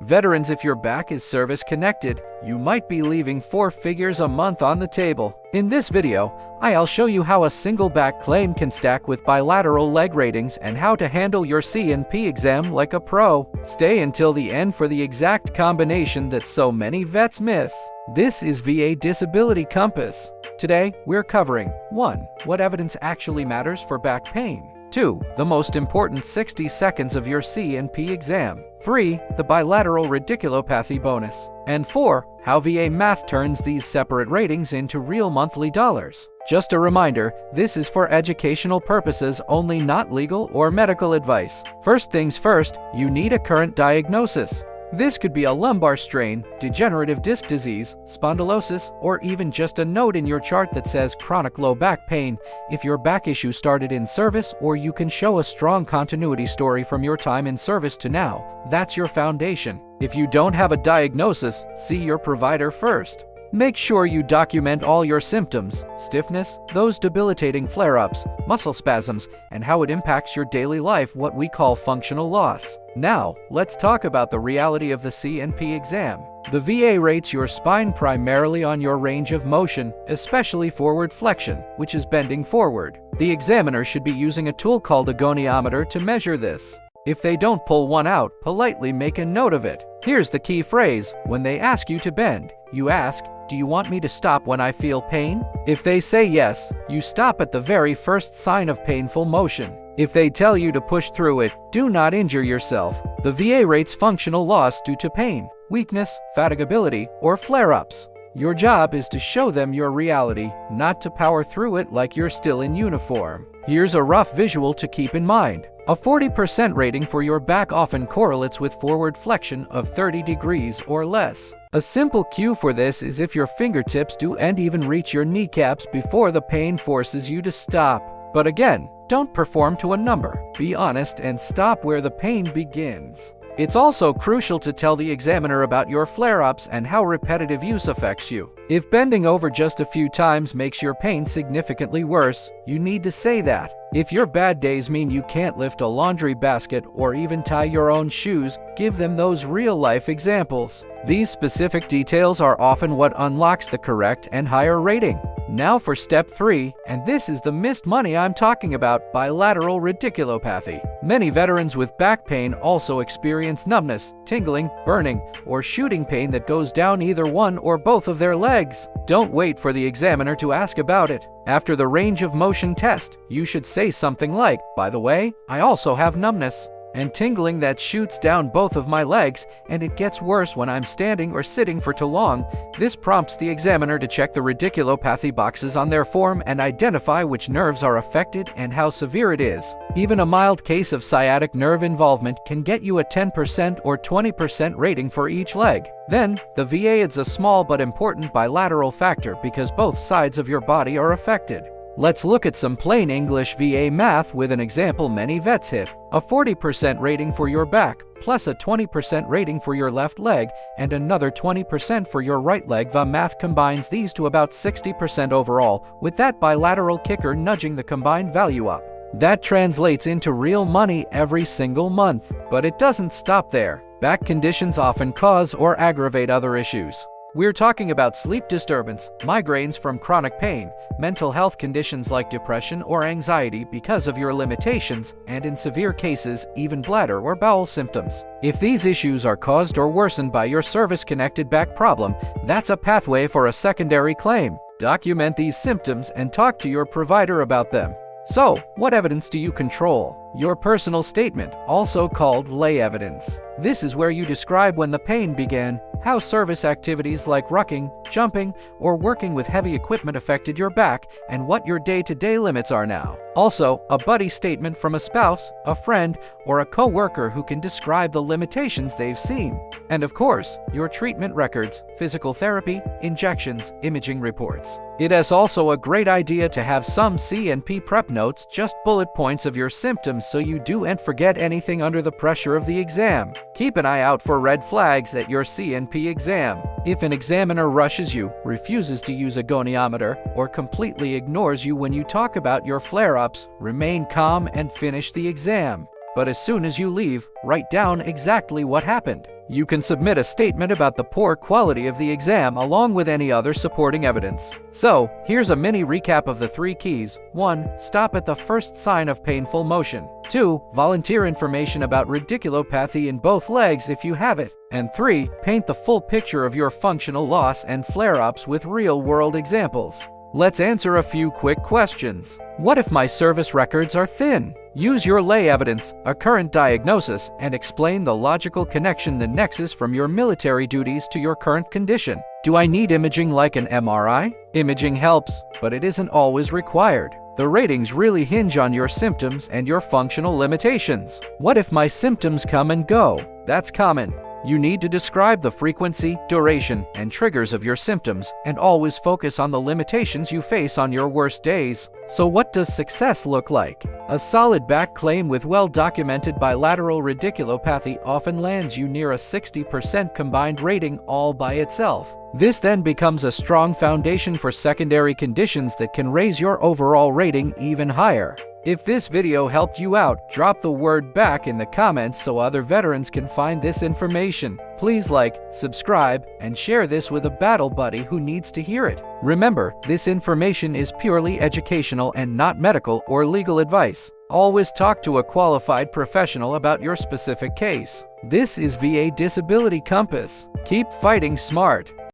Veterans, if your back is service-connected, you might be leaving 4 figures a month on the table. In this video, I'll show you how a single back claim can stack with bilateral leg ratings and how to handle your C&P exam like a pro. Stay until the end for the exact combination that so many vets miss. This is VA Disability Compass. Today, we're covering 1. What evidence actually matters for back pain? 2. The most important 60 seconds of your C&P exam. 3. The bilateral radiculopathy bonus. And 4. How VA math turns these separate ratings into real monthly dollars. Just a reminder, this is for educational purposes only, not legal or medical advice. First things first, you need a current diagnosis. This could be a lumbar strain, degenerative disc disease, spondylosis, or even just a note in your chart that says chronic low back pain. If your back issue started in service, or you can show a strong continuity story from your time in service to now, that's your foundation. If you don't have a diagnosis, see your provider first. Make sure you document all your symptoms: stiffness, those debilitating flare-ups, muscle spasms, and how it impacts your daily life, what we call functional loss. Now, let's talk about the reality of the C&P exam. The VA rates your spine primarily on your range of motion, especially forward flexion, which is bending forward. The examiner should be using a tool called a goniometer to measure this. If they don't pull one out, politely make a note of it. Here's the key phrase: when they ask you to bend, you ask, "Do you want me to stop when I feel pain?" If they say yes, you stop at the very first sign of painful motion. If they tell you to push through it, do not injure yourself. The VA rates functional loss due to pain, weakness, fatigability, or flare-ups. Your job is to show them your reality, not to power through it like you're still in uniform. Here's a rough visual to keep in mind. A 40% rating for your back often correlates with forward flexion of 30 degrees or less. A simple cue for this is if your fingertips don't even reach your kneecaps before the pain forces you to stop. But again, don't perform to a number. Be honest and stop where the pain begins. It's also crucial to tell the examiner about your flare-ups and how repetitive use affects you. If bending over just a few times makes your pain significantly worse, you need to say that. If your bad days mean you can't lift a laundry basket or even tie your own shoes, give them those real-life examples. These specific details are often what unlocks the correct and higher rating. Now for step 3, and this is the missed money I'm talking about: bilateral radiculopathy. Many veterans with back pain also experience numbness, tingling, burning, or shooting pain that goes down either one or both of their legs. Don't wait for the examiner to ask about it. After the range of motion test, you should say something like, "By the way, I also have numbness and tingling that shoots down both of my legs, and it gets worse when I'm standing or sitting for too long." This prompts the examiner to check the radiculopathy boxes on their form and identify which nerves are affected and how severe it is. Even a mild case of sciatic nerve involvement can get you a 10% or 20% rating for each leg. Then, the VA adds a small but important bilateral factor because both sides of your body are affected. Let's look at some plain English VA math with an example many vets hit. A 40% rating for your back, plus a 20% rating for your left leg, and another 20% for your right leg. The math combines these to about 60% overall, with that bilateral kicker nudging the combined value up. That translates into real money every single month. But it doesn't stop there. Back conditions often cause or aggravate other issues. We're talking about sleep disturbance, migraines from chronic pain, mental health conditions like depression or anxiety because of your limitations, and in severe cases, even bladder or bowel symptoms. If these issues are caused or worsened by your service-connected back problem, that's a pathway for a secondary claim. Document these symptoms and talk to your provider about them. So, what evidence do you control? Your personal statement, also called lay evidence. This is where you describe when the pain began, how service activities like rucking, jumping, or working with heavy equipment affected your back, and what your day-to-day limits are now. Also, a buddy statement from a spouse, a friend, or a co-worker who can describe the limitations they've seen. And of course, your treatment records, physical therapy, injections, imaging reports. It is also a great idea to have some C&P prep notes, just bullet points of your symptoms so you don't forget anything under the pressure of the exam. Keep an eye out for red flags at your C&P exam. If an examiner rushes you, refuses to use a goniometer, or completely ignores you when you talk about your flare-ups, remain calm and finish the exam. But as soon as you leave, write down exactly what happened. You can submit a statement about the poor quality of the exam along with any other supporting evidence. So, here's a mini recap of the 3 keys. 1. Stop at the first sign of painful motion. 2. Volunteer information about radiculopathy in both legs if you have it. And 3. Paint the full picture of your functional loss and flare-ups with real-world examples. Let's answer a few quick questions. What if my service records are thin? Use your lay evidence, a current diagnosis, and explain the logical connection, the nexus from your military duties to your current condition. Do I need imaging like an MRI? Imaging helps, but it isn't always required. The ratings really hinge on your symptoms and your functional limitations. What if my symptoms come and go? That's common. You need to describe the frequency, duration, and triggers of your symptoms, and always focus on the limitations you face on your worst days. So what does success look like? A solid back claim with well-documented bilateral radiculopathy often lands you near a 60% combined rating all by itself. This then becomes a strong foundation for secondary conditions that can raise your overall rating even higher. If this video helped you out, drop the word back in the comments so other veterans can find this information. Please like, subscribe, and share this with a battle buddy who needs to hear it. Remember, this information is purely educational and not medical or legal advice. Always talk to a qualified professional about your specific case. This is VA Disability Compass. Keep fighting smart.